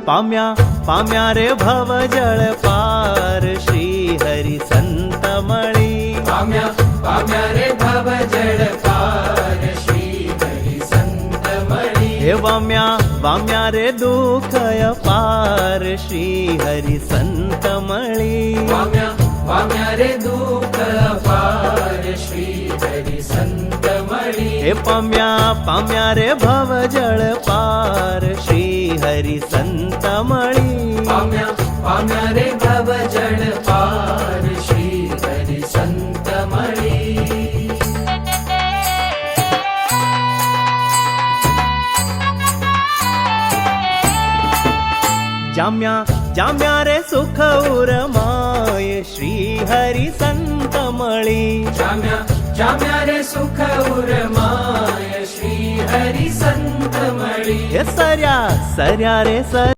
पाम्या पाम्या रे भव जळ पार श्री हरी संत मळी पाम्या पाम्या रे भव जळ पार श्री हरी संत मळी हे वाम्या वाम्या रे दुःख अपार श्री हरी संत मळी वाम्या वाम्या रे दुःख अपार श्री हरी संत मळी हे पाम्या पाम्या रे भव जळ पार श्री हरी संत मळी पाम्या पाम्या रे भव जळ पार श्री हरी संत मळी जाम्या जाम्या रे सुख उरमाय श्री हरी संत मळी जाम्या जाम्या रे सुख उरमाय श्री हरी संत मळी हे सर्या सर्या रे सर